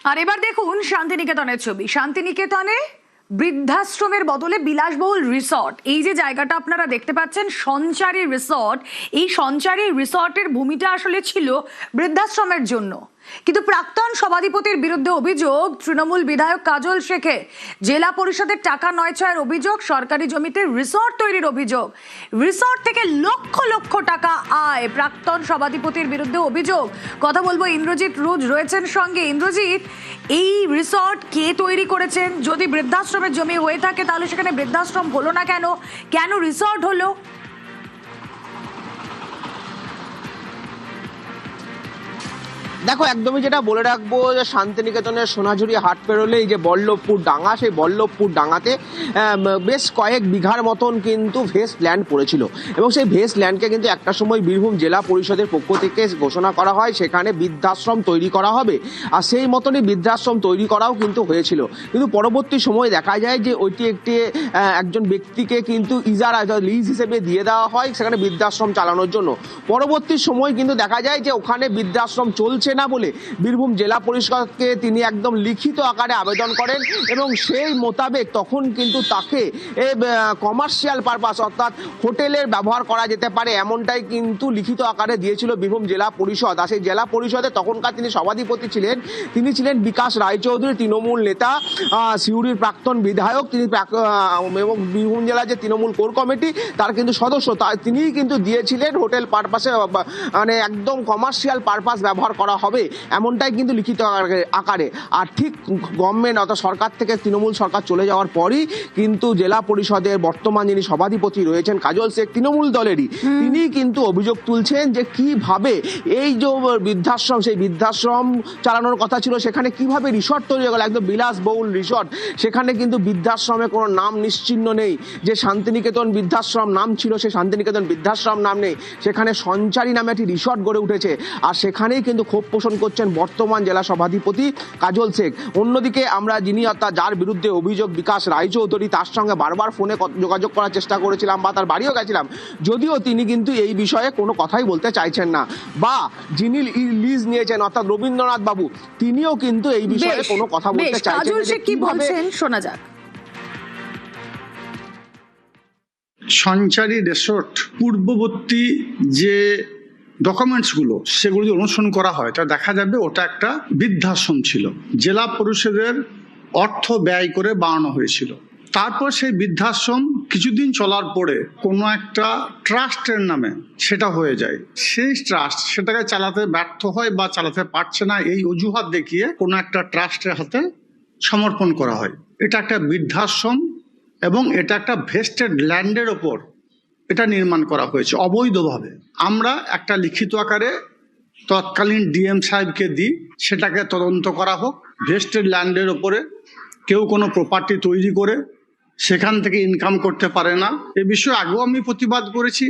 আর এবার দেখুন শান্তিনিকেতনের ছবি। শান্তিনিকেতনে বৃদ্ধাশ্রমের বদলে বিলাসবহুল রিসর্ট। এই যে জায়গাটা আপনারা দেখতে পাচ্ছেন, সঞ্চারী রিসর্ট, এই সঞ্চারী রিসর্টের ভূমিটা আসলে ছিল বৃদ্ধাশ্রমের জন্য। কিন্তু প্রাক্তন সভাধিপতির বিরুদ্ধে অভিযোগ, তৃণমূল বিধায়ক কাজল শেখের জেলা পরিষদের টাকা নয়ছয়ের অভিযোগ, সরকারি জমিতে রিসর্ট তৈরির অভিযোগ, রিসর্ট থেকে লক্ষ লক্ষ টাকা আয়। প্রাক্তন সভাধিপতির বিরুদ্ধে অভিযোগ। কথা বলবো, ইন্দ্রজিৎ রোজ রয়েছেন সঙ্গে। ইন্দ্রজিৎ, এই রিসর্ট কে তৈরি করেছেন? যদি বৃদ্ধাশ্রমের জমি হয়ে থাকে তাহলে সেখানে বৃদ্ধাশ্রম হলো না কেন? কেন রিসর্ট হলো? দেখো, একদমই যেটা বলে রাখবো যে শান্তিনিকেতনের সোনাঝুরি হাট পেরোলে এই যে বল্লভপুর ডাঙ্গা, সেই বল্লভপুর ডাঙ্গাতে বেশ কয়েক বিঘার মতন কিন্তু ভেস্ট ল্যান্ড পড়েছিল এবং সেই ভেস্ট ল্যান্ডকে কিন্তু একটা সময় বীরভূম জেলা পরিষদের পক্ষ থেকে ঘোষণা করা হয় সেখানে বৃদ্ধাশ্রম তৈরি করা হবে। আর সেই মতনই বৃদ্ধাশ্রম তৈরি করাও কিন্তু হয়েছিল। কিন্তু পরবর্তী সময়ে দেখা যায় যে ওইটি একজন ব্যক্তিকে কিন্তু ইজারা লিজ হিসেবে দিয়ে দেওয়া হয় সেখানে বৃদ্ধাশ্রম চালানোর জন্য। পরবর্তী সময় কিন্তু দেখা যায় যে ওখানে বৃদ্ধাশ্রম চলছে না বলে বীরভূম জেলা পরিষদকে তিনি একদম লিখিত আকারে আবেদন করেন এবং সেই মোতাবেক তখন কিন্তু তাকে কমার্শিয়াল পারপাস অর্থাৎ হোটেলের ব্যবহার করা যেতে পারে এমনটাই কিন্তু লিখিত আকারে দিয়েছিল বীরভূম জেলা পরিষদ। আর সেই জেলা পরিষদে তখনকার তিনি সভাধিপতি ছিলেন, তিনি ছিলেন বিকাশ রায়চৌধুরী, তৃণমূল নেতা, সিউড়ির প্রাক্তন বিধায়ক তিনি, এবং বীরভূম জেলা যে তৃণমূল কোর কমিটি তার কিন্তু সদস্য। তিনিই কিন্তু দিয়েছিলেন হোটেল পারপাসে, মানে একদম কমার্শিয়াল পারপাস ব্যবহার করা হবে এমনটাই কিন্তু লিখিত আকারে। আর ঠিক গভর্নমেন্ট অর্থাৎ সরকার থেকে তৃণমূল সরকার চলে যাওয়ার পরই কিন্তু জেলা পরিষদের বর্তমান যিনি সভাধিপতি রয়েছেন কাজল শেখ, তৃণমূল দলেরই, তিনি কিন্তু অভিযোগ তুলছেন যে কিভাবে এই যে বৃদ্ধাশ্রম, সেই বৃদ্ধাশ্রম চালানোর কথা ছিল সেখানে কিভাবে রিসর্ট তৈরি হয়ে গেল, একদম বিলাসবহুল রিসর্ট। সেখানে কিন্তু বৃদ্ধাশ্রমে কোনো নাম নিশ্চিহ্ন নেই। যে শান্তিনিকেতন বৃদ্ধাশ্রম নাম ছিল সে শান্তিনিকেতন বৃদ্ধাশ্রম নাম নেই, সেখানে সঞ্চারী নামে একটি রিসর্ট গড়ে উঠেছে। আর সেখানেই কিন্তু ক্ষোভ পোষণ করছেন বর্তমান জেলা সভাধিপতি কাজল শেখ। অন্যদিকে আমরা যিনি অর্থাৎ যার বিরুদ্ধে অভিযোগ বিকাশ রায়চৌধুরী, তার সঙ্গে বারবার ফোনে যোগাযোগ করার চেষ্টা করেছিলাম বা তার বাড়িও গেছিলাম, যদিও তিনি কিন্তু এই বিষয়ে কোনো কথাই বলতে চাইছেন না। বা যিনি লিজ নিয়েছেন অর্থাৎ রবীন্দ্রনাথ বাবু, তিনিও কিন্তু এই বিষয়ে কোনো কথা বলতে চাইছেন না। কি বলছেন শোনা যাক। সঞ্চারী রিসোর্ট পূর্ববর্তী যে ডকুমেন্টসগুলো সেগুলো যদি অনুসরণ করা হয় তা দেখা যাবে ওটা একটা বৃদ্ধাশ্রম ছিল, জেলা পরিষদের অর্থ ব্যয় করে বানানো হয়েছিল। তারপর সেই বৃদ্ধাশ্রম কিছুদিন চলার পরে কোনো একটা ট্রাস্টের নামে সেটা হয়ে যায়। সেই ট্রাস্ট সেটাকে চালাতে ব্যর্থ হয় বা চালাতে পারছে না, এই অজুহাত দেখিয়ে কোনো একটা ট্রাস্টের হাতে সমর্পণ করা হয়। এটা একটা বৃদ্ধাশ্রম এবং এটা একটা ভেস্টেড ল্যান্ডের ওপর এটা নির্মাণ করা হয়েছে অবৈধভাবে। আমরা একটা লিখিত আকারে তৎকালীন ডিএম সাহেবকে দিই, সেটাকে তদন্ত করা হোক। ভেস্টেড ল্যান্ডের ওপরে কেউ কোনো প্রপার্টি তৈরি করে সেখান থেকে ইনকাম করতে পারে না। এ বিষয়ে আগেও আমি প্রতিবাদ করেছি।